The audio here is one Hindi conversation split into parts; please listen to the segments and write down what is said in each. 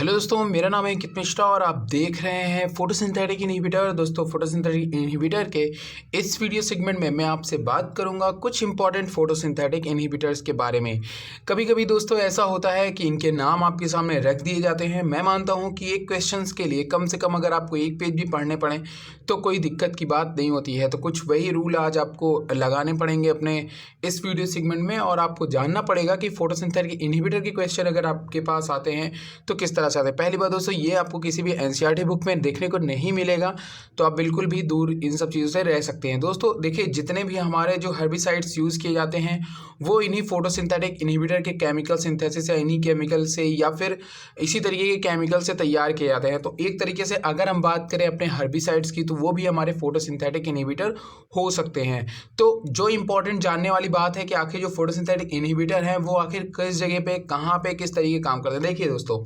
हेलो दोस्तों, मेरा नाम है अंकित मिश्रा और आप देख रहे हैं फोटोसिंथेटिक इनहिबिटर। दोस्तों, फोटोसिंथेटिक इनहिबिटर के इस वीडियो सेगमेंट में मैं आपसे बात करूंगा कुछ इंपॉर्टेंट फोटोसिंथेटिक इनहिबिटर्स के बारे में। कभी कभी दोस्तों ऐसा होता है कि इनके नाम आपके सामने रख दिए जाते हैं। मैं मानता हूं कि एक क्वेश्चंस के लिए कम से कम अगर आपको एक पेज भी पढ़ने पड़े तो कोई दिक्कत की बात नहीं होती है। तो कुछ वही रूल आज आपको लगाने पड़ेंगे अपने इस वीडियो सेगमेंट में, और आपको जानना पड़ेगा कि फोटोसिंथेटिक इनहिबिटर के क्वेश्चन अगर आपके पास आते हैं तो किस तरह से आते हैं। पहली बात दोस्तों, ये आपको किसी भी एनसीईआरटी बुक में देखने को नहीं मिलेगा, तो आप बिल्कुल भी दूर इन सब चीज़ों से रह सकते हैं। दोस्तों देखिए, जितने भी हमारे जो हर्बिसाइड्स यूज़ किए जाते हैं वो इन्हीं फोटोसिंथेटिक इनहिबिटर के केमिकल सिंथेसिस या इन्हीं केमिकल से या फिर इसी तरीके के केमिकल से तैयार किए जाते हैं। तो एक तरीके से अगर हम बात करें अपने हर्बिसाइड्स की तो वो भी हमारे फोटोसिंथेटिक इनहिबिटर हो सकते हैं। तो जो इंपॉर्टेंट जानने वाली बात है कि आखिर जो फोटोसिंथेटिक इनहिबिटर हैं वो आखिर किस जगह पे, कहाँ पे, किस तरीके काम करते हैं। देखिए दोस्तों,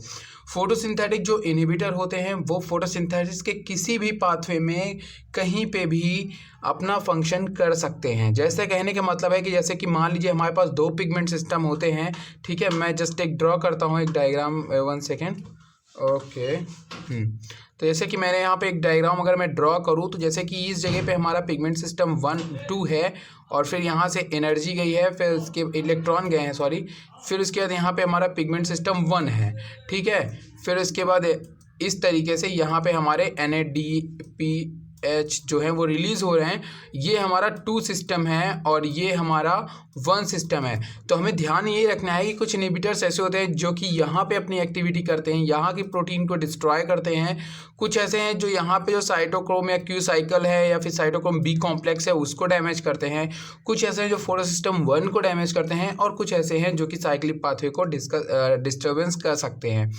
फोटोसिंथेटिक जो इनहिबिटर होते हैं वो फोटोसिंथेसिस के किसी भी पाथवे में कहीं पे भी अपना फंक्शन कर सकते हैं। जैसे कहने का मतलब है कि जैसे कि मान लीजिए हमारे पास दो पिगमेंट सिस्टम होते हैं, ठीक है। मैं जस्ट एक ड्रॉ करता हूँ एक डायग्राम, 1 सेकेंड। ओके, तो जैसे कि मैंने यहाँ पे एक डायग्राम अगर मैं ड्रॉ करूँ तो जैसे कि इस जगह पे हमारा पिगमेंट सिस्टम 1 2 है, और फिर यहाँ से एनर्जी गई है, फिर उसके इलेक्ट्रॉन गए हैं, सॉरी, फिर उसके बाद यहाँ पे हमारा पिगमेंट सिस्टम 1 है, ठीक है। फिर उसके बाद इस तरीके से यहाँ पे हमारे NADPH जो है वो रिलीज़ हो रहे हैं। ये हमारा 2 सिस्टम है और ये हमारा 1 सिस्टम है। तो हमें ध्यान ये रखना है कि कुछ इनहिबिटर्स ऐसे होते हैं जो कि यहाँ पे अपनी एक्टिविटी करते हैं, यहाँ की प्रोटीन को डिस्ट्रॉय करते हैं। कुछ ऐसे हैं जो यहाँ पे जो साइटोक्रोम या क्यू साइकिल है या फिर साइटोक्रोम B कॉम्प्लेक्स है उसको डैमेज करते हैं। कुछ ऐसे हैं जो फोटोसिस्टम 1 को डैमेज करते हैं, और कुछ ऐसे हैं जो कि साइक्लिक पाथवे को डिस्टर्बेंस कर सकते हैं।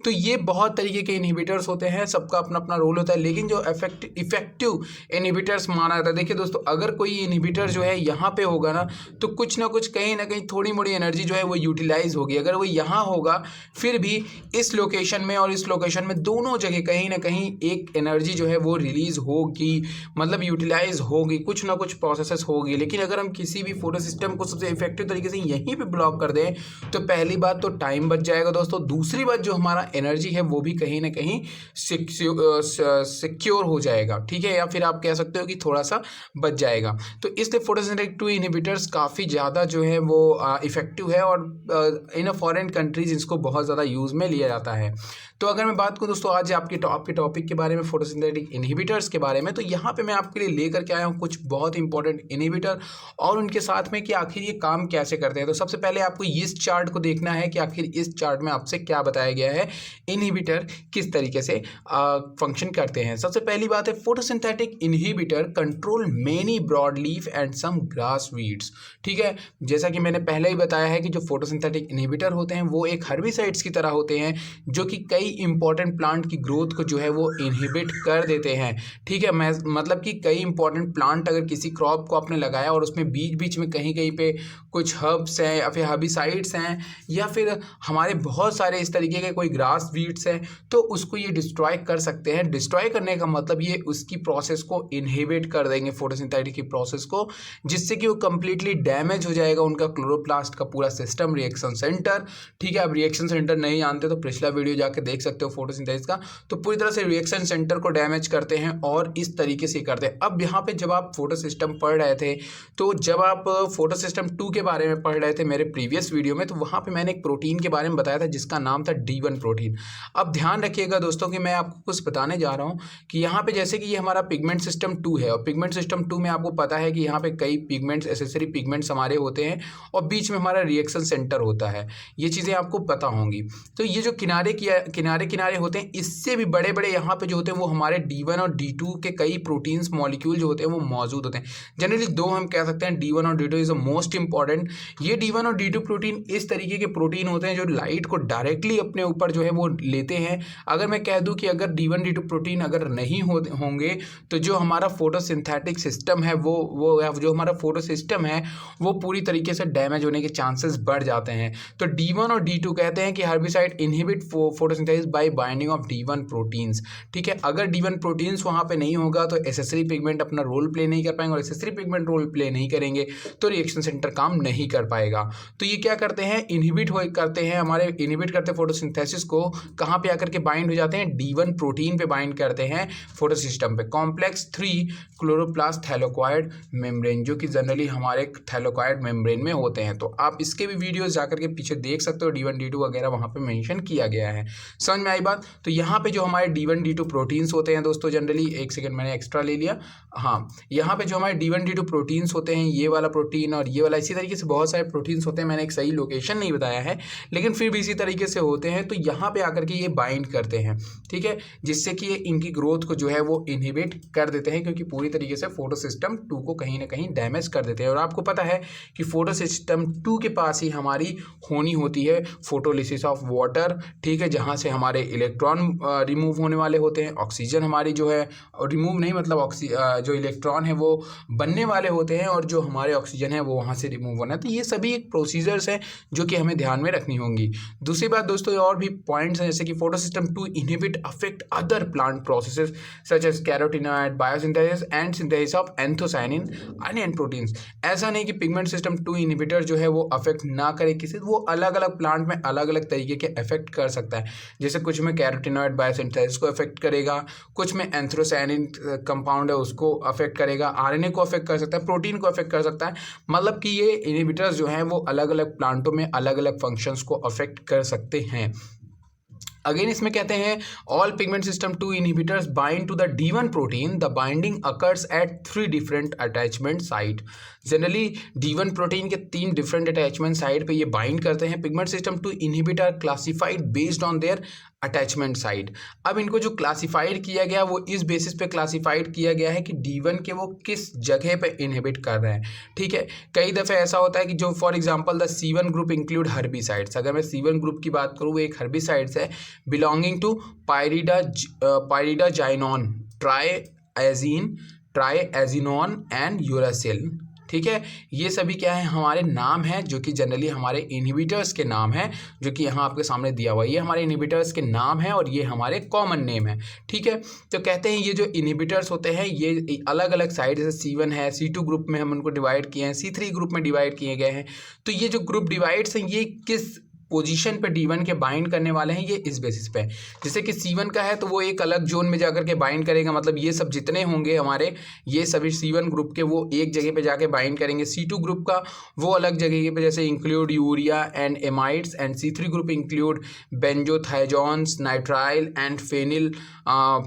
तो ये बहुत तरीके के इनहिबिटर्स होते हैं, सबका अपना अपना रोल होता है। लेकिन जो इफेक्टिव इनहिबिटर्स माना जाता है, देखिए दोस्तों, अगर कोई इनहिबिटर जो है यहाँ पे होगा ना तो कुछ ना कुछ कहीं ना कहीं थोड़ी मोड़ी एनर्जी जो है वो यूटिलाइज होगी। अगर वो यहाँ होगा फिर भी इस लोकेशन में और इस लोकेशन में दोनों जगह कहीं ना कहीं एक एनर्जी जो है वो रिलीज होगी, मतलब यूटिलाइज होगी, कुछ ना कुछ प्रोसेसेस होगी। लेकिन अगर हम किसी भी फोटो सिस्टम को सबसे इफेक्टिव तरीके से यहीं पे ब्लॉक कर दें तो पहली बात तो टाइम बच जाएगा दोस्तों, दूसरी बात जो हमारा एनर्जी है वो भी कहीं ना कहीं सिक्योर हो जाएगा, ठीक है, या फिर आप कह सकते हो कि थोड़ा सा बच जाएगा। तो इसलिए फोटोसिंथेटिक 2 इनहिबिटर्स काफ़ी ज़्यादा जो है वो इफेक्टिव है, और इन फॉरेन कंट्रीज इसको बहुत ज़्यादा यूज़ में लिया जाता है। तो अगर मैं बात करूँ दोस्तों आज आपके टॉपिक के बारे में, फोटोसिंथेटिक इनहिबिटर्स के बारे में, तो यहाँ पे मैं आपके लिए लेकर के आया हूँ कुछ बहुत इंपॉर्टेंट इनहिबिटर और उनके साथ में कि आखिर ये काम कैसे करते हैं। तो सबसे पहले आपको इस चार्ट को देखना है कि आखिर इस चार्ट में आपसे क्या बताया गया है, इनहिबिटर किस तरीके से फंक्शन करते हैं। सबसे पहली बात है, photosynthetic inhibitor control many broad leaf and some grass weeds, ठीक है। जैसा कि मैंने पहले ही बताया है कि जो फोटोसिंथेटिक इनहिबिटर होते हैं वो एक हर्बिसाइड्स की तरह होते हैं जो कि कई इंपॉर्टेंट प्लांट की ग्रोथ को जो है वो इनहिबिट कर देते हैं, ठीक है। मैं मतलब कि कई इंपॉर्टेंट प्लांट अगर किसी क्रॉप को आपने लगाया और उसमें बीच बीच में कहीं कहीं पे कुछ हर्ब्स हैं या फिर हर्बिसाइड्स हैं या फिर हमारे बहुत सारे इस तरीके के कोई ग्रास वीड्स हैं, तो उसको ये डिस्ट्रॉय कर सकते हैं। डिस्ट्रॉय करने का मतलब ये उसकी प्रोसेस को इनहिबिट कर देंगे, फोटोसिंथेटिक की प्रोसेस को, जिससे कि वो कंप्लीटली डैमेज हो जाएगा उनका क्लोरोप्लास्ट का पूरा सिस्टम, रिएक्शन सेंटर, ठीक है। अब रिएक्शन सेंटर नहीं जानते तो पिछला वीडियो जाके देख सकते हो फोटोसिंथेसिस का। तो पूरी तरह से रिएक्शन सेंटर को डैमेज करते हैं और इस तरीके से करते हैं। अब यहाँ पे जब आप फोटो सिस्टम पढ़ रहे थे, तो जब आप फोटो सिस्टम 2 के बारे में पढ़ रहे थे मेरे प्रीवियस वीडियो में, तो वहाँ पे मैंने एक प्रोटीन के बारे में बताया था जिसका नाम था D1 प्रोटीन। अब ध्यान रखिएगा दोस्तों कि मैं आपको कुछ बताने जा रहा हूँ कि यहाँ पे जैसे कि ये हमारा पिगमेंट सिस्टम 2 है, और पिगमेंट सिस्टम 2 में आपको पता है कि यहाँ पे कई पिगमेंट्स, एसेसरी पिगमेंट्स हमारे होते हैं, और बीच में हमारा रिएक्शन सेंटर होता है। ये चीज़ें आपको पता होंगी। तो ये जो किनारे किनारे होते हैं, इससे भी बड़े बड़े यहाँ पे जो होते हैं वो हमारे D1 और D2 के कई प्रोटीन्स मॉलिक्यूल जो होते हैं वो मौजूद होते हैं। जनरली दो हम कह सकते हैं, D1 और D2 is the most important. ये D1 और D2 प्रोटीन इस तरीके के प्रोटीन होते हैं जो लाइट को डायरेक्टली अपने ऊपर जो है वो लेते हैं। अगर मैं कह दूं कि अगर D1 D2 प्रोटीन अगर नहीं होंगे करेंगे तो जो हमारा फोटोसिंथेटिक सिस्टम है वो जो हमारा फोटो सिस्टम है वो पूरी तरीके से डैमेज होने के चांसेस बढ़ जाते हैं। तो D1 और D2 कहते हैं कि herbicide inhibit photosynthesis by binding of D1 proteins. ठीक है, अगर D1 प्रोटीन्स वहाँ पे नहीं होगा तो एसेसरी पिगमेंट अपना रोल प्ले नहीं कर पाएंगे, और एसेसरी पिगमेंट रोल प्ले नहीं करेंगे तो रिएक्शन सेंटर काम नहीं कर पाएगा। तो ये क्या करते हैं, इनहिबिट करते हैं, हमारे इनहिबिट करते हैं फोटोसिंथेसिस को। कहाँ पे आकर के बाइंड हो जाते हैं, D1 प्रोटीन पे बाइंड करते हैं फोटो सिस्टम पे। कॉम्प्लेक्स 3 क्लोरोप्लास्ट थैलेकोइड मेम्ब्रेन, जो कि जनरली हमारे थैलेकोइड मेम्ब्रेन में होते हैं। तो आप इसके भी वीडियोस जाकर के पीछे देख सकते हो, D1 D2 वगैरह वहाँ पे मेंशन किया गया है। समझ में आई बात। तो यहाँ पे जो हमारे D1 D2 प्रोटीन्स होते हैं दोस्तों, जनरली एक सेकंड मैंने एक्स्ट्रा ले लिया, हाँ, यहाँ पे जो हमारे D1 D2 प्रोटीन्स होते हैं, ये वाला प्रोटीन और ये वाला, इसी तरीके से बहुत सारे प्रोटीन्स होते हैं। मैंने एक सही लोकेशन नहीं बताया है, लेकिन फिर भी इसी तरीके से होते हैं। तो यहाँ पे आकर के ये बाइंड करते हैं, ठीक है, जिससे कि ये इनकी ग्रोथ को जो है वो इनहिबिट कर देते हैं, क्योंकि पूरी तरीके से फोटो सिस्टम 2 को कहीं ना कहीं डैमेज कर देते हैं। और आपको पता है कि फोटो सिस्टम 2 के पास ही हमारी होनी होती है फोटोलिसिस ऑफ वाटर, ठीक है, जहाँ से हमारे इलेक्ट्रॉन रिमूव होने वाले होते हैं, ऑक्सीजन हमारी जो है रिमूव नहीं, मतलब जो इलेक्ट्रॉन है वो बनने वाले होते हैं, और जो हमारे ऑक्सीजन है वो वहाँ से रिमूव होना है। तो ये सभी एक प्रोसीजर्स हैं जो कि हमें ध्यान में रखनी होंगी। दूसरी बात दोस्तों, और भी पॉइंट्स हैं, जैसे कि photosystem 2 inhibit affect other plant processes such as carotenoid biosynthesis and synthesis of anthocyanin and proteins. ऐसा नहीं कि पिगमेंट सिस्टम 2 इनहिबिटर जो है वो अफेक्ट ना करे किसी, वो अलग अलग प्लांट में अलग अलग तरीके के अफेक्ट कर सकता है। जैसे कुछ में कैरोटीनॉइड बायोसिंथेसिस को अफेक्ट करेगा, कुछ में एंथोसायनिन कंपाउंड है उसको अफेक्ट करेगा, आरएनए को अफेक्ट कर सकता है, प्रोटीन को अफेक्ट कर सकता है। मतलब कि ये इनहिबिटर्स जो हैं वो अलग अलग प्लांटों में अलग अलग फंक्शंस को अफेक्ट कर सकते हैं। अगेन इसमें कहते हैं all pigment system 2 inhibitors bind to the D1 protein, the binding occurs at 3 different attachment site. Generally D1 protein के 3 डिफरेंट अटैचमेंट साइट पे ये बाइंड करते हैं। Pigment system 2 inhibitor classified based on their attachment site. अब इनको जो क्लासिफाइड किया गया वो इस बेसिस पे क्लासिफाइड किया गया है कि D1 के वो किस जगह पे इनहिबिट कर रहे हैं, ठीक है। कई दफ़े ऐसा होता है कि जो for example the C1 group include herbicides. अगर मैं C1 ग्रुप की बात करूँ, वो एक हर्बिसाइड्स है बिलोंगिंग टू पायरिडाजाइनोन, ट्राइएजिनोन एंड यूरासिल, ठीक है। ये सभी क्या है, हमारे नाम हैं जो कि जनरली हमारे इनहिबिटर्स के नाम हैं, जो कि यहाँ आपके सामने दिया हुआ है। ये हमारे इनहिबिटर्स के नाम हैं और ये हमारे कॉमन नेम है, ठीक है। तो कहते हैं ये जो इनहिबिटर्स होते हैं ये अलग अलग साइड, जैसे C1 है, C2 ग्रुप में हम उनको डिवाइड किए हैं, C3 ग्रुप में डिवाइड किए गए हैं। तो ये जो ग्रुप डिवाइड्स हैं ये किस पोजीशन पे D1 के बाइंड करने वाले हैं, ये इस बेसिस पे। जैसे कि C1 का है तो वो एक अलग जोन में जाकर के बाइंड करेगा, मतलब ये सब जितने होंगे हमारे, ये सभी C1 ग्रुप के वो एक जगह पे जाके बाइंड करेंगे। C2 ग्रुप का वो अलग जगह पे, जैसे include urea and amides, and C3 group include benzothiazones, nitrile and phenyl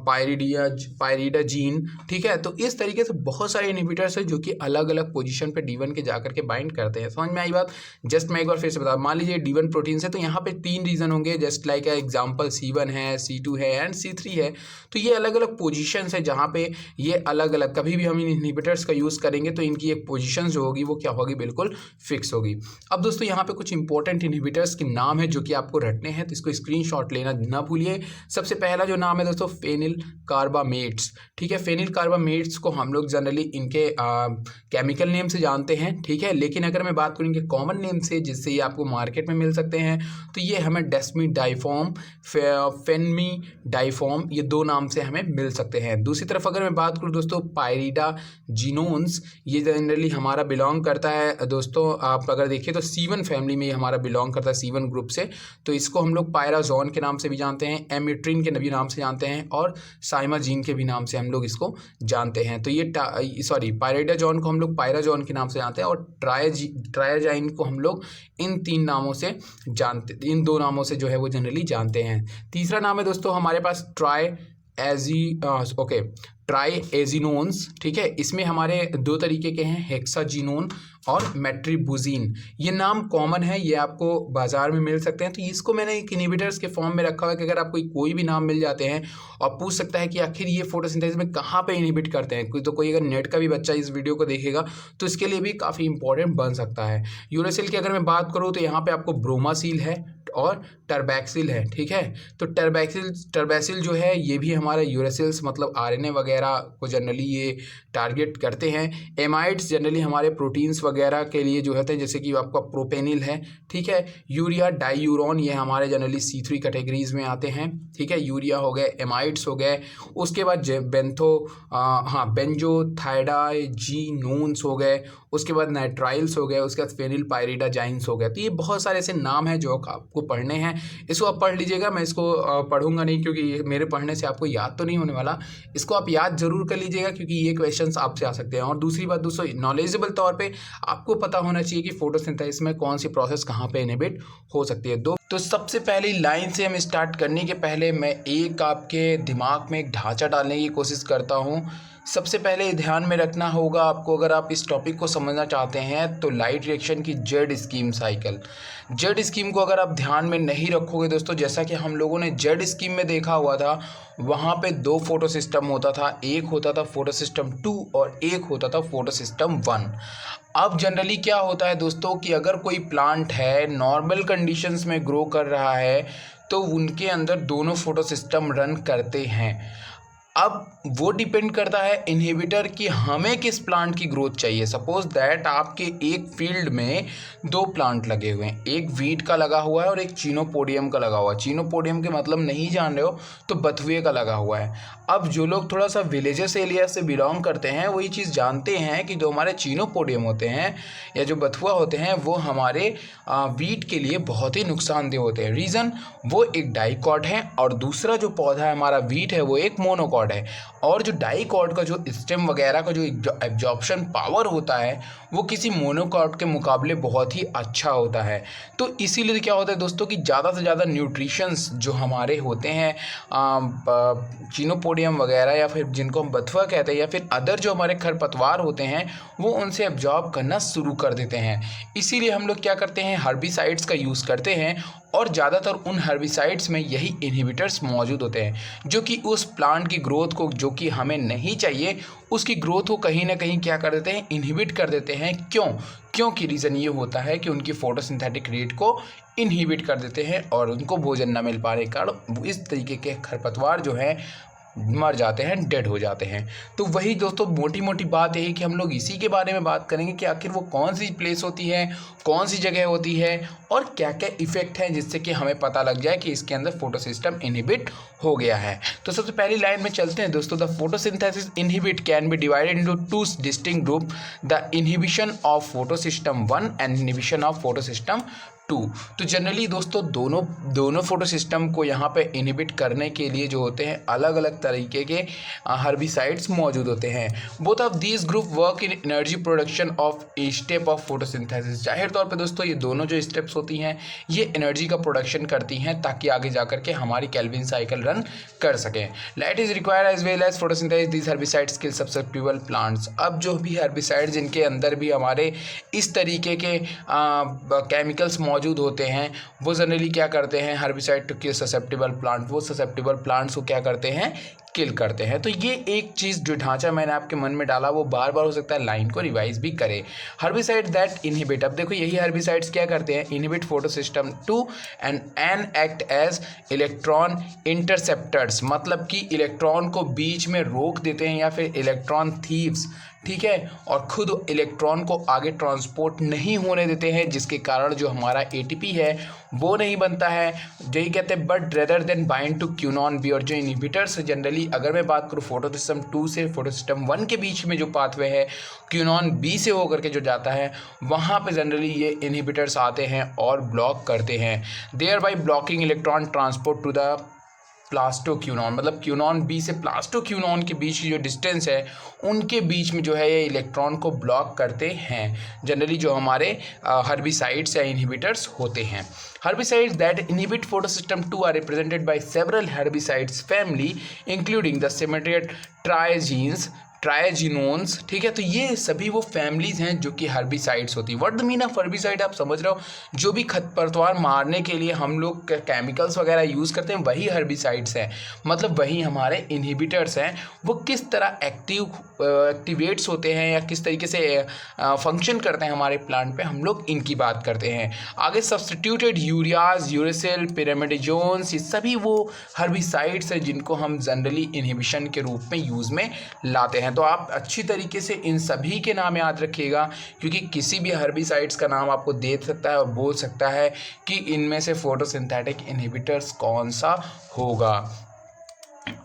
pyridazine, ठीक है। तो इस तरीके से बहुत सारे इनहिबिटर्स हैं जो कि अलग अलग पोजीशन पे D1 के जाकर के बाइंड करते हैं। समझ में आई बात। जस्ट मैं एक बार फिर से बता, मान लीजिए D1 प्रोटीन से, तो यहाँ पे 3 रीजन होंगे, जस्ट लाइक एग्जांपल C1 है, C2 है एंड C3 है। तो ये अलग अलग पोजीशंस है जहाँ पे ये अलग अलग, कभी भी हम इन इनहिबिटर्स का यूज़ करेंगे तो इनकी एक पोजीशन जो होगी वो क्या होगी, बिल्कुल फिक्स होगी। अब दोस्तों यहाँ पे कुछ इंपॉर्टेंट इनहिबिटर्स के नाम है जो कि आपको रटने हैं, तो इसको स्क्रीनशॉट लेना ना भूलिए। सबसे पहला जो नाम है दोस्तों फेनिल कार्बामेट्स, ठीक है। फेनिल कार्बामेट्स को हम लोग जनरली इनके केमिकल नेम से जानते हैं, ठीक है। लेकिन अगर मैं बात करूँ इनके कॉमन नेम से, जिससे ये आपको मार्केट में मिल सकते हैं, तो ये हमें डेस्मीडाइफॉर्म, फेनमीडाइफॉर्म, ये 2 नाम से हमें मिल सकते हैं। दूसरी तरफ अगर मैं बात करूँ दोस्तों पायरिडाजिनोन्स, ये जनरली हमारा बिलोंग करता है दोस्तों, आप अगर देखिए तो C1 फैमिली में ये हमारा बिलोंग करता है, C1 ग्रुप से। तो इसको हम लोग पायराजोन के नाम से भी जानते हैं, एमिट्रिन के भी नाम से जानते हैं, और साइमाजीन के भी नाम से हम लोग इसको जानते हैं। तो ये पायरिडाजोन को हम लोग पायराजोन के नाम से जानते हैं, और ट्राइजाइन को हम लोग इन 3 नामों से जानते, इन 2 नामों से जो है वो जनरली जानते हैं। तीसरा नाम है दोस्तों हमारे पास ट्राइएजिनोन्स, ठीक है। इसमें हमारे 2 तरीके के हैं, हेक्साजीनोन और मेट्रिबुजीन। ये नाम कॉमन है, ये आपको बाजार में मिल सकते हैं। तो इसको मैंने एक इनहिबिटर्स के फॉर्म में रखा हुआ है कि अगर आपको कोई भी नाम मिल जाते हैं और पूछ सकता है कि आखिर ये फोटोसिंथेसिस में कहाँ पे इनहिबिट करते हैं, तो कोई अगर नेट का भी बच्चा इस वीडियो को देखेगा तो इसके लिए भी काफ़ी इंपॉर्टेंट बन सकता है। यूरासिल की अगर मैं बात करूँ तो यहाँ पर आपको ब्रोमासिल है, और टर्बैक्सिल है, ठीक है। तो टर्बैसिल जो है ये भी हमारा यूरेसिल्स मतलब आरएनए वगैरह को जनरली ये टारगेट करते हैं। एमाइड्स जनरली हमारे प्रोटीन्स वगैरह के लिए जो होते हैं, जैसे कि आपका प्रोपेनिल है, ठीक है। यूरिया, डाईयूरोन, ये हमारे जनरली C3 कैटेगरीज में आते हैं, ठीक है। यूरिया हो गए, एमाइड्स हो गए, उसके बाद बेंजोथाइडाजीनोन्स हो गए, उसके बाद नाइट्राइल्स हो गए, उसके बाद फेनिल पायरिडाजाइंस हो गए। तो ये बहुत सारे ऐसे नाम हैं जो आपको पढ़ने हैं। इसको आप पढ़ लीजिएगा, मैं इसको पढ़ूंगा नहीं क्योंकि ये मेरे पढ़ने से आपको याद तो नहीं होने वाला। इसको आप याद जरूर कर लीजिएगा क्योंकि ये क्वेश्चंस आपसे आ सकते हैं। और दूसरी बात दोस्तों, नॉलेजेबल तौर पे आपको पता होना चाहिए कि फोटोसिंथेसिस में कौन सी प्रोसेस कहाँ पे इनहिबिट हो सकती है। तो सबसे पहली लाइन से हम स्टार्ट करने के पहले मैं एक आपके दिमाग में एक ढांचा डालने की कोशिश करता हूँ। सबसे पहले ध्यान में रखना होगा आपको, अगर आप इस टॉपिक को समझना चाहते हैं तो लाइट रिएक्शन की Z scheme cycle, Z scheme को अगर आप ध्यान में नहीं रखोगे दोस्तों, जैसा कि हम लोगों ने जेड स्कीम में देखा हुआ था, वहाँ पे 2 फोटो सिस्टम होता था। एक होता था फोटो सिस्टम 2 और एक होता था फोटो सिस्टम 1। अब जनरली क्या होता है दोस्तों कि अगर कोई प्लांट है नॉर्मल कंडीशंस में ग्रो कर रहा है तो उनके अंदर दोनों फोटो सिस्टम रन करते हैं। अब वो डिपेंड करता है इनहिबिटर कि हमें किस प्लांट की ग्रोथ चाहिए। सपोज दैट आपके एक फील्ड में 2 प्लांट लगे हुए हैं, एक वीट का लगा हुआ है और एक चीनोपोडियम का लगा हुआ है। चीनोपोडियम के मतलब नहीं जान रहे हो तो बथुए का लगा हुआ है। अब जो लोग थोड़ा सा विलेजेस एरिया से बिलोंग करते हैं वही चीज़ जानते हैं कि जो हमारे चीनोपोडियम होते हैं या जो बथुआ होते हैं वो हमारे वीट के लिए बहुत ही नुकसानदेह होते हैं। रीज़न, वो एक डाइकॉट है और दूसरा जो पौधा है हमारा वीट है वो एक मोनोकॉट है। और जो डाइकॉट का जो स्टेम वगैरह का जो एब्जॉर्प्शन पावर होता है वो किसी मोनोकॉट के मुकाबले बहुत ही अच्छा होता है। तो इसीलिए क्या होता है दोस्तों कि ज़्यादा से ज़्यादा न्यूट्रिशंस जो हमारे होते हैं चीनोपोडियम वगैरह या फिर जिनको हम बथुआ कहते हैं या फिर अदर जो हमारे खरपतवार होते हैं वो उनसे एब्जॉर्ब करना शुरू कर देते हैं। इसीलिए हम लोग क्या करते हैं, हर्बिसाइड्स का यूज़ करते हैं और ज़्यादातर उन हर्बिसाइड्स में यही इनहिबिटर्स मौजूद होते हैं जो कि उस प्लांट की ग्रोथ को, जो कि हमें नहीं चाहिए, उसकी ग्रोथ को कहीं ना कहीं क्या कर देते हैं, इनहिबिट कर देते हैं। क्योंकि रीज़न ये होता है कि उनकी फोटोसिंथेटिक रेट को इनहिबिट कर देते हैं और उनको भोजन न मिल पाने के कारण इस तरीके के खरपतवार जो हैं मर जाते हैं, डेड हो जाते हैं। तो वही दोस्तों मोटी मोटी बात यही कि हम लोग इसी के बारे में बात करेंगे कि आखिर वो कौन सी प्लेस होती है, कौन सी जगह होती है और क्या क्या इफेक्ट हैं जिससे कि हमें पता लग जाए कि इसके अंदर फोटोसिस्टम इनहिबिट हो गया है। तो सबसे पहली लाइन में चलते हैं दोस्तों। The photosynthesis inhibit can be divided into 2 distinct group, the inhibition of photosystem 1 and inhibition of photosystem 2। तो जनरली दोस्तों दोनों फोटो सिस्टम को यहाँ पे इनहिबिट करने के लिए जो होते हैं अलग अलग तरीके के हर्बिसाइड्स मौजूद होते हैं। Both of these group work in energy production of a step of photosynthesis. जाहिर तौर पे दोस्तों ये दोनों जो स्टेप्स होती हैं ये एनर्जी का प्रोडक्शन करती हैं ताकि आगे जाकर के हमारी केल्विन साइकिल रन कर सकें। Light is required as well as photosynthesis, these herbicides kill susceptible plants. अब जो भी हर्बिसाइड्स जिनके अंदर भी हमारे इस तरीके के केमिकल्स मौजूद होते हैं वो जनरली क्या करते हैं, herbicide to kill susceptible plant, वो ससेप्टिबल प्लांट्स को क्या करते हैं, किल करते हैं। तो ये एक चीज़ जो ढांचा मैंने आपके मन में डाला वो बार बार हो सकता है लाइन को रिवाइज भी करे। हर्बिसाइड दैट इनहिबिट, अब देखो यही हर्बिसाइड्स क्या करते हैं, inhibit photosystem 2 and act as electron interceptors, मतलब कि इलेक्ट्रॉन को बीच में रोक देते हैं या फिर इलेक्ट्रॉन थीव्स, ठीक है, और खुद इलेक्ट्रॉन को आगे ट्रांसपोर्ट नहीं होने देते हैं जिसके कारण जो हमारा एटीपी है वो नहीं बनता है। यही कहते हैं but rather than bind to quinone B. और जो इनहिबिटर्स जनरली अगर मैं बात करूँ फोटोसिस्टम 2 से फोटोसिस्टम 1 के बीच में जो पाथवे है क्यूनॉन बी से होकर के जो जाता है वहाँ पे जनरली ये इनहिबिटर्स आते हैं और ब्लॉक करते हैं, thereby blocking electron transport to the plastoquinone. मतलब क्यूनॉन बी से प्लास्टोक्यूनॉन के बीच की जो डिस्टेंस है उनके बीच में जो है ये इलेक्ट्रॉन को ब्लॉक करते हैं जनरली जो हमारे हर्बिसाइड्स या इनहिबिटर्स होते हैं। Herbicides that inhibit photosystem 2 are represented by several herbicides family including the symmetric triagenes, ट्राइजिनोन्स, ठीक है। तो ये सभी वो फैमिलीज हैं जो कि हर्बिसाइड्स होती है। What the mean of herbicide आप समझ रहे हो, जो भी खरपतवार मारने के लिए हम लोग केमिकल्स वगैरह यूज़ करते हैं वही हर्बिसाइड्स हैं, मतलब वही हमारे इनहिबिटर्स हैं। वो किस तरह एक्टिवेट्स होते हैं या किस तरीके से फंक्शन करते हैं हमारे प्लांट पे, हम लोग इनकी बात करते हैं। आगे सब्स्टिट्यूटेड यूरियाज, यूरेसिल, पिरामिडोजोन्स, ये सभी वो हर्बिसाइड्स हैं जिनको हम जनरली इनहिबिशन के रूप में यूज़ में लाते हैं। तो आप अच्छी तरीके से इन सभी के नाम याद रखिएगा, क्योंकि किसी भी हर्बिसाइड्स का नाम आपको दे सकता है और बोल सकता है कि इनमें से फोटोसिंथेटिक इनहिबिटर्स कौन सा होगा।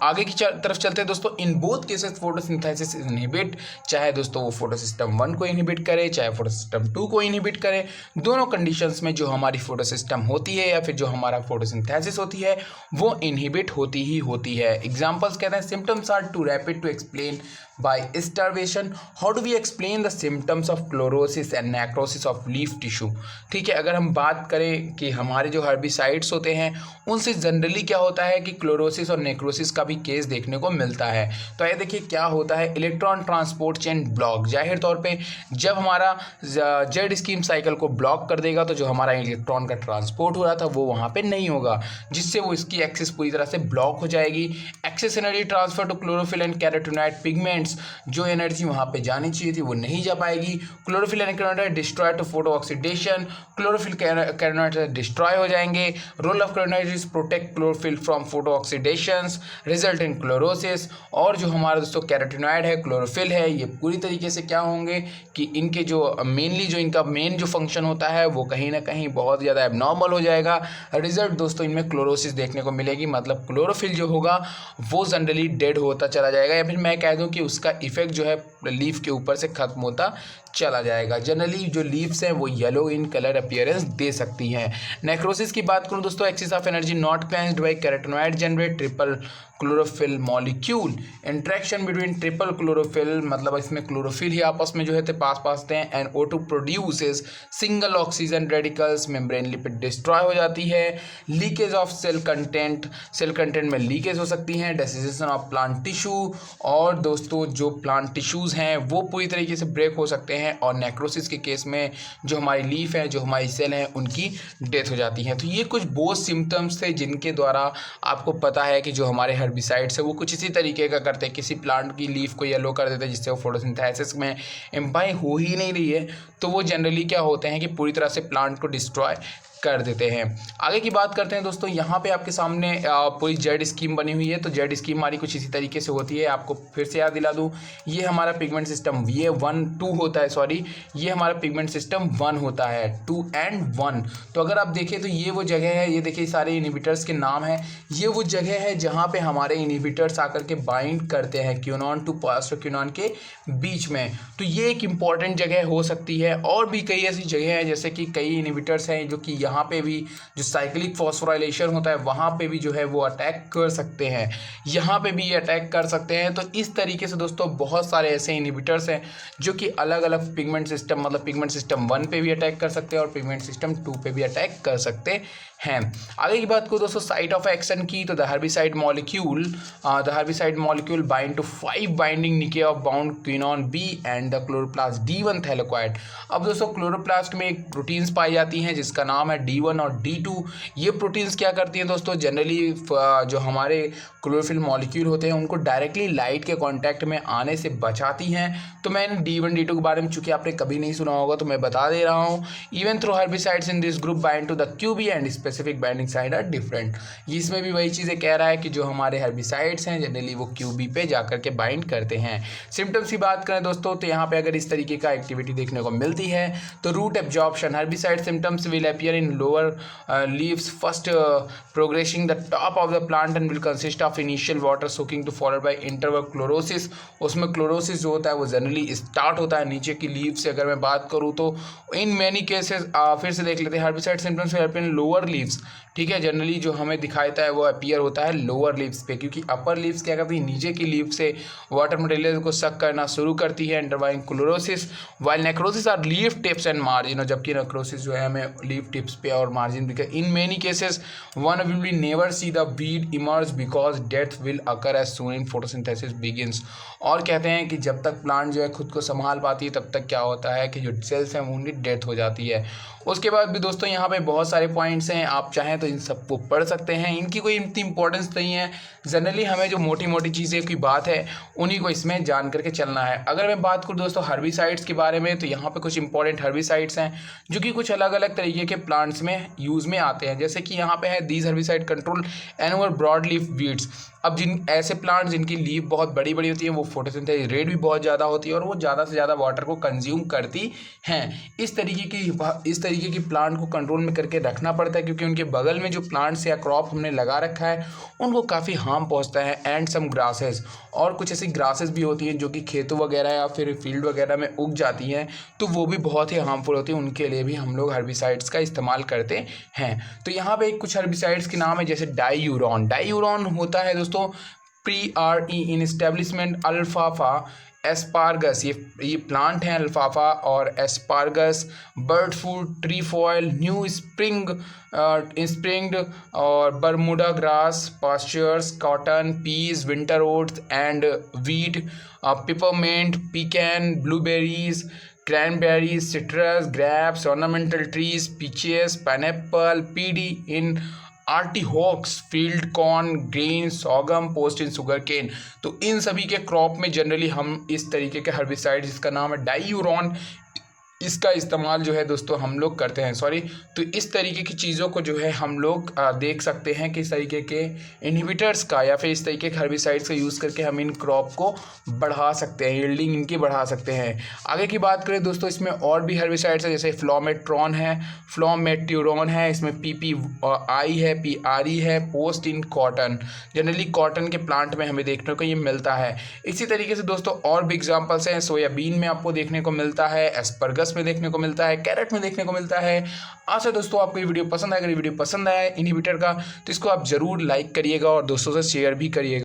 आगे की तरफ चलते हैं दोस्तों। In both cases photosynthesis inhibit, चाहे दोस्तों वो फोटोसिस्टम 1 को इनहिबिट करे चाहे फोटोसिस्टम 2 को इनहिबिट करे, दोनों कंडीशंस में जो हमारी फोटोसिस्टम होती है या फिर जो हमारा फोटोसिंथेसिस होती है वो इनहिबिट होती ही होती है। एग्जांपल्स कहते हैं symptoms are too rapid to explain by starvation. How do we explain the symptoms of chlorosis and necrosis of leaf tissue? ठीक है, अगर हम बात करें कि हमारे जो हर्बिसाइड्स होते हैं उनसे जनरली क्या होता है कि क्लोरोसिस और नेक्रोसिस का भी केस देखने को मिलता है। तो ये देखिए क्या होता है, इलेक्ट्रॉन ट्रांसपोर्ट चेन ब्लॉक। जाहिर तौर पे जब हमारा जेड स्कीम साइकिल को ब्लॉक कर देगा तो जो हमारा इलेक्ट्रॉन का ट्रांसपोर्ट हो रहा था वो वहाँ पे नहीं होगा, जिससे वो इसकी एक्सेस पूरी तरह से ब्लॉक हो जाएगी। Excess energy transfer to chlorophyll and carotenoid pigment, जो एनर्जी वहां पे जानी चाहिए थी वो नहीं जा पाएगी। Chlorophyll and carotenoid destroy to photooxidation, chlorophyll carotenoid destroy हो जाएंगे। Role of carotenoid is protect chlorophyll from photooxidations, result in chlorosis. और जो हमारा दोस्तों कैरोटीनॉइड है, क्लोरोफिल है, ये पूरी तरीके से क्या होंगे कि इनके जो मेनली जो इनका मेन जो फंक्शन होता है वो कहीं ना कहीं बहुत ज़्यादा एबनॉर्मल हो जाएगा। रिजल्ट दोस्तों इनमें क्लोरोसिस देखने को मिलेगी, मतलब क्लोरोफिल जो होगा वो जनरली डेड होता चला जाएगा, या फिर मैं कह दूं कि उसका इफेक्ट जो है लीफ के ऊपर से खत्म होता चला जाएगा। जनरली जो लीव्स हैं वो येलो इन कलर अपीयरेंस दे सकती हैं। नेक्रोसिस की बात करूं दोस्तों, excess of energy not cleansed by carotenoid generate triple chlorophyll molecule, interaction between triple chlorophyll, मतलब इसमें क्लोरोफिल ही आपस में जो है पास हैं, and O2 produces single oxygen radicals, membrane lipid destroy हो जाती है। लीकेज ऑफ सेल कंटेंट में लीकेज हो सकती है। डेसिजेशन ऑफ प्लांट टिश्यू, और दोस्तों जो प्लांट टिश्यूज़ हैं वो पूरी तरीके से ब्रेक हो सकते हैं, और नेक्रोसिस के केस में जो हमारी लीफ है, जो हमारी सेल हैं, उनकी डेथ हो जाती है। तो ये कुछ बोथ सिम्टम्स थे जिनके द्वारा आपको पता है कि जो हमारे हर्बिसाइड्स है वो कुछ इसी तरीके का करते हैं, किसी प्लांट की लीफ को येलो कर देते हैं जिससे वो फोटोसिंथेसिस में एम्पाई हो ही नहीं रही है, तो वो जनरली क्या होते हैं कि पूरी तरह से प्लांट को डिस्ट्रॉय कर देते हैं। आगे की बात करते हैं दोस्तों, यहाँ पे आपके सामने पूरी जेड स्कीम बनी हुई है। तो जेड स्कीम हमारी कुछ इसी तरीके से होती है, आपको फिर से याद दिला दूँ, ये हमारा पिगमेंट सिस्टम ये 1 2 होता है, सॉरी ये हमारा पिगमेंट सिस्टम 1 होता है, 2 and 1। तो अगर आप देखें तो ये वो जगह है, ये देखिए सारे इनहिबिटर्स के नाम हैं, ये वो जगह है जहाँ पे हमारे इनहिबिटर्स आकर के बाइंड करते हैं क्यूनॉन टू पास्टोक्यूनॉन के बीच में। तो ये एक इम्पॉर्टेंट जगह हो सकती है, और भी कई ऐसी जगह हैं जैसे कि कई इनहिबिटर्स हैं जो कि यहाँ पे भी जो साइक्लिक फॉस्फोराइलेशन होता है वहाँ पे भी जो है वो अटैक कर सकते हैं, यहाँ पे भी अटैक कर सकते हैं। तो इस तरीके से दोस्तों बहुत सारे ऐसे इनहिबिटर्स हैं जो कि अलग अलग पिगमेंट सिस्टम, मतलब पिगमेंट सिस्टम 1 पे भी अटैक कर सकते हैं और पिगमेंट सिस्टम 2 पे भी अटैक कर सकते हैं। आगे की बात को दोस्तों साइट ऑफ एक्शन की, तो the herbicide molecule bind to 5 binding niche of bound quinone B and the chloroplast D1 thylakoid. अब दोस्तों क्लोरोप्लास्ट में एक प्रोटीन्स पाई जाती हैं जिसका नाम है D1 और D2। ये प्रोटीन्स क्या करती हैं दोस्तों, जनरली जो हमारे क्लोरोफिल मॉलिक्यूल होते हैं उनको डायरेक्टली लाइट के कांटेक्ट में आने से बचाती हैं। तो मैंने D1 D2 के बारे में चूंकि आपने कभी नहीं सुना होगा तो मैं बता दे रहा हूँ। Even through herbicides in this group bind to the QB and specific binding site are different. इसमें भी वही चीज़ें कह रहा है कि जो हमारे हर्बिसाइड्स हैं जनरली वो QB पे जाकर के बाइंड करते हैं। सिम्टम्स की बात करें दोस्तों तो यहाँ पे अगर इस तरीके का एक्टिविटी देखने को मिलती है तो root absorption, herbicide symptoms will appear in lower leaves first progressing the top of the plant and will consist of initial water soaking to followed by interval chlorosis। उसमें क्लोरोसिस जो होता है वो जनरली स्टार्ट होता है नीचे की लीव से। अगर मैं बात करूँ तो इन मैनी केसेस फिर से देख लेते हैं, herbicide symptoms will appear in lower leaves ठीक है। जनरली जो हमें दिखाता है वो अपीयर होता है लोअर लीव्स पे, क्योंकि अपर लीव्स क्या करती है, नीचे की लीव से वाटर मटेरियल को सक करना शुरू करती है underlying chlorosis, while necrosis are leaf tips and margin, जबकि नेक्रोसिस जो है हमें लीफ टिप्स पे और मार्जिन दिखे। In many cases one will be never see the weed emerge because death will occur as soon in photosynthesis begins. और कहते हैं कि जब तक प्लांट जो है खुद को संभाल पाती है तब तक क्या होता है कि जो सेल्स हैं वो उनकी डेथ हो जाती है। उसके बाद भी दोस्तों यहाँ पे बहुत सारे पॉइंट्स हैं, आप चाहें तो इन सबको पढ़ सकते हैं, इनकी कोई इतनी इंपॉर्टेंस नहीं है। जनरली हमें जो मोटी मोटी चीज़ें की बात है उन्हीं को इसमें जान करके चलना है। अगर मैं बात करूँ दोस्तों हर्बिसाइड्स के बारे में, तो यहाँ पे कुछ इंपॉर्टेंट हर्बिसाइड्स हैं जो कि कुछ अलग अलग तरीके के प्लांट्स में यूज़ में आते हैं। जैसे कि यहाँ पे है these herbicide control annual broad leaf weeds. अब जिन ऐसे प्लांट जिनकी लीफ बहुत बड़ी बड़ी होती है, वो फोटोसिंथेसिस रेट भी बहुत ज़्यादा होती है और वो ज़्यादा से ज़्यादा वाटर को कंज्यूम करती हैं। इस तरीके की प्लांट को कंट्रोल में करके रखना पड़ता है, क्योंकि उनके बगल में जो प्लांट्स या क्रॉप हमने लगा रखा है उनको काफ़ी हार्म पहुंचता है। एंड सम ग्रासेस, और कुछ ऐसी ग्रासेस भी होती हैं जो कि खेतों वगैरह या फिर फील्ड वगैरह में उग जाती हैं, तो वो भी बहुत ही हार्मफुल होती है, उनके लिए भी हम लोग हर्बिसाइड्स का इस्तेमाल करते हैं। तो यहाँ पे कुछ हर्बिसाइड्स के नाम है, जैसे डाईयूरॉन। डाईयूरॉन होता है दोस्तों प्री-RE इन एस्टेब्लिशमेंट अल्फाफा एस्पार्गस, ये प्लांट हैं अल्फाफा और asparagus, bird food, trefoil, new sprigged और Bermuda grass, pastures, cotton, peas, winter oats and wheat, peppermint, pecan, blueberries, cranberries, citrus, grapes, ornamental trees, peaches, pineapple, PD in artichokes, field corn, grain, sorghum, post in sugar cane. तो इन सभी के क्रॉप में जनरली हम इस तरीके के हर्बिसाइड जिसका नाम है डाईयूरॉन, इसका इस्तेमाल जो है दोस्तों हम लोग करते हैं। तो इस तरीके की चीज़ों को जो है हम लोग देख सकते हैं कि इस तरीके के इनहिबिटर्स का या फिर इस तरीके के हर्बिसाइड्स का यूज़ करके हम इन क्रॉप को बढ़ा सकते हैं, यील्डिंग इनकी बढ़ा सकते हैं। आगे की बात करें दोस्तों, इसमें और भी हर्बिसाइड्स है, जैसे फ्लोमेट्रॉन है, फ्लोमेट्यूरॉन है, इसमें PPI है, PRE है, post in cotton. Generally cotton के प्लांट में हमें देखने को ये मिलता है। इसी तरीके से दोस्तों और भी एग्जाम्पल्स हैं, सोयाबीन में आपको देखने को मिलता है, एस्परगस में देखने को मिलता है, कैरेट में देखने को मिलता है। आशा दोस्तों आपको ये वीडियो पसंद आएगा। अगर ये वीडियो पसंद आया इनहिबिटर का, तो इसको आप जरूर लाइक करिएगा और दोस्तों से शेयर भी करिएगा।